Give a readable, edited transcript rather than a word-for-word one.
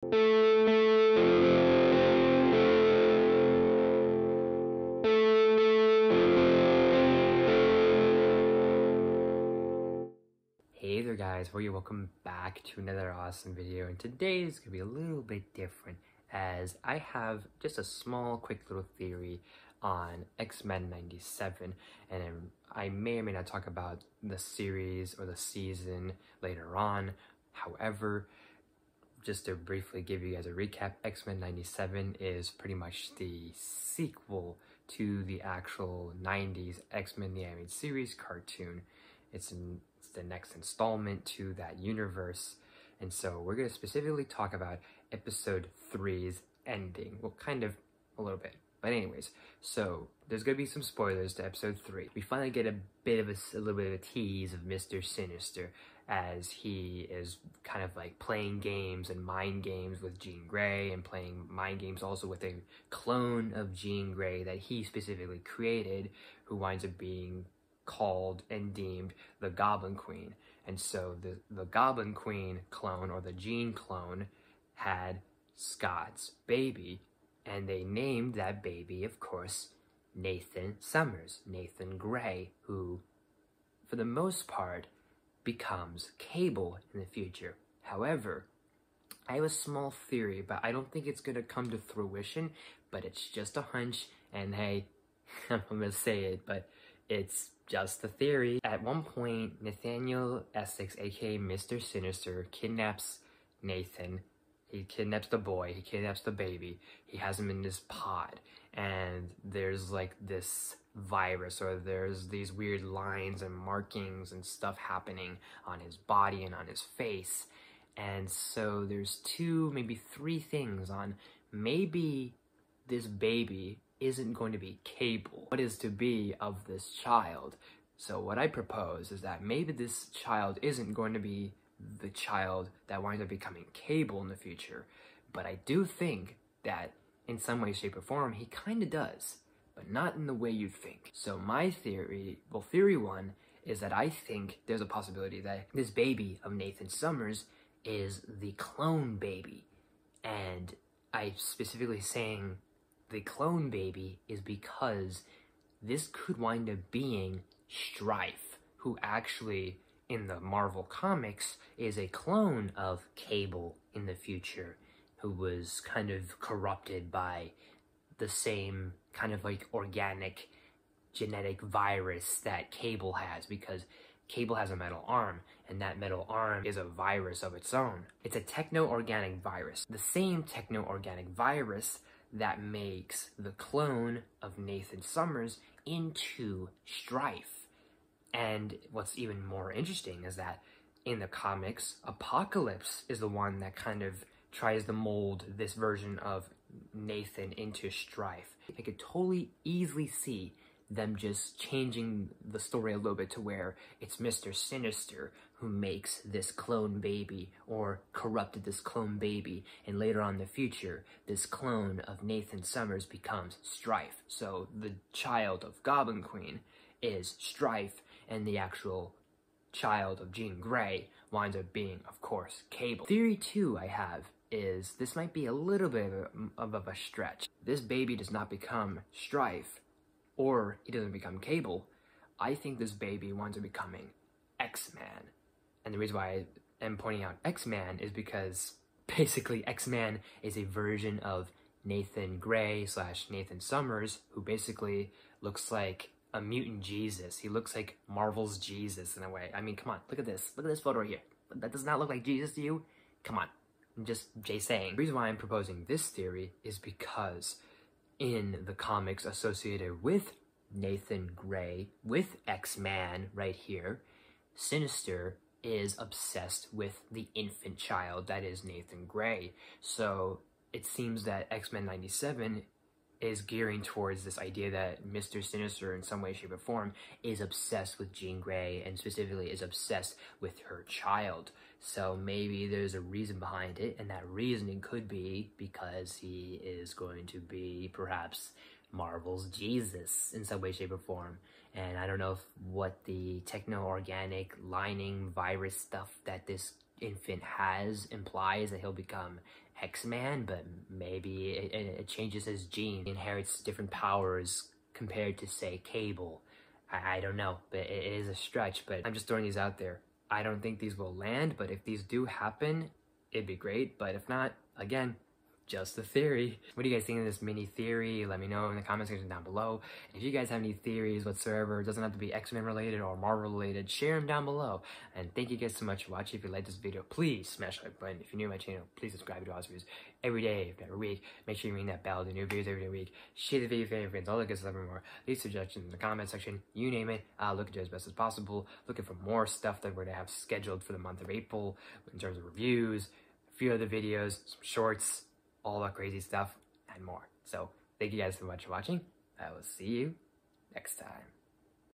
Hey there guys, welcome back to another awesome video, and today is going to be a little bit different as I have just a small quick little theory on XMan 97, and I may or may not talk about the series or the season later on. However, just to briefly give you guys a recap, XMan 97 is pretty much the sequel to the actual 90s X-Men the Animated Series cartoon. It's the next installment to that universe, and so we're going to specifically talk about episode 3's ending. Well, kind of a little bit, but anyways, so there's going to be some spoilers to episode 3. We finally get a little bit of a tease of Mr. Sinister, as he is kind of like playing games and mind games with Jean Grey, and playing mind games also with a clone of Jean Grey that he specifically created, who winds up being called and deemed the Goblin Queen. And so the Goblin Queen clone, or the Jean clone, had Scott's baby, and they named that baby, of course, Nathan Summers, Nathan Grey, who for the most part becomes Cable in the future. However, I have a small theory, but I don't think it's going to come to fruition, but it's just a hunch, and hey, I'm going to say it, but it's just a theory. At one point, Nathaniel Essex, aka Mr. Sinister, kidnaps Nathan. He kidnaps the boy, he kidnaps the baby, he has him in this pod, and there's like this virus, or there's these weird lines and markings and stuff happening on his body and on his face. And so there's 2, maybe 3 things on maybe this baby isn't going to be Cable. What is to be of this child? So what I propose is that maybe this child isn't going to be the child that winds up becoming Cable in the future, but I do think that in some way, shape, or form, he kind of does, but not in the way you'd think. So my theory, well, theory 1, is that I think there's a possibility that this baby of Nathan Summers is the clone baby. And I'm specifically saying the clone baby is because this could wind up being Stryfe, who actually in the Marvel comics is a clone of Cable in the future, who was kind of corrupted by the same kind of like organic genetic virus that Cable has, because Cable has a metal arm, and that metal arm is a virus of its own. It's a techno-organic virus, the same techno-organic virus that makes the clone of Nathan Summers into Stryfe. And what's even more interesting is that in the comics, Apocalypse is the one that kind of tries to mold this version of Nathan into Stryfe. I could totally easily see them just changing the story a little bit to where it's Mr. Sinister who makes this clone baby, or corrupted this clone baby, and later on in the future, this clone of Nathan Summers becomes Stryfe. So the child of Goblin Queen is Stryfe, and the actual child of Jean Grey winds up being, of course, Cable. Theory 2 I have is this might be a little bit of a stretch. This baby does not become Stryfe, or he doesn't become Cable. I think this baby winds up becoming XMan. And the reason why I am pointing out XMan is because basically XMan is a version of Nathan Grey / Nathan Summers, who basically looks like a mutant Jesus. He looks like Marvel's Jesus in a way. I mean, come on, look at this. Look at this photo right here. That does not look like Jesus to you? Come on. I'm just saying. The reason why I'm proposing this theory is because in the comics associated with Nathan Grey, with X-Man right here, Sinister is obsessed with the infant child that is Nathan Grey. So it seems that X-Men 97 is gearing towards this idea that Mr. Sinister in some way, shape, or form is obsessed with Jean Grey, and specifically is obsessed with her child. So maybe there's a reason behind it, and that reasoning could be because he is going to be perhaps Marvel's Jesus in some way, shape, or form. And I don't know what the techno-organic lining virus stuff that this infant has implies that he'll become X-Man, but maybe it changes his gene, inherits different powers compared to, say, Cable. I don't know, but it is a stretch, but I'm just throwing these out there. I don't think these will land, but if these do happen, it'd be great. But if not, again, just a theory. What do you guys think of this mini theory? Let me know in the comment section down below. And if you guys have any theories whatsoever, it doesn't have to be X-Men related or Marvel related, share them down below. And thank you guys so much for watching. If you liked this video, please smash the like button. If you're new to my channel, please subscribe to awesome videos every day, every week. Make sure you ring that bell to new videos every week. Share the video with your friends, all that good stuff and more. Leave suggestions in the comment section. You name it. I'll look at it as best as possible. Looking for more stuff that we're going to have scheduled for the month of April in terms of reviews, a few other videos, some shorts, all that crazy stuff, and more. So, thank you guys so much for watching. I will see you next time.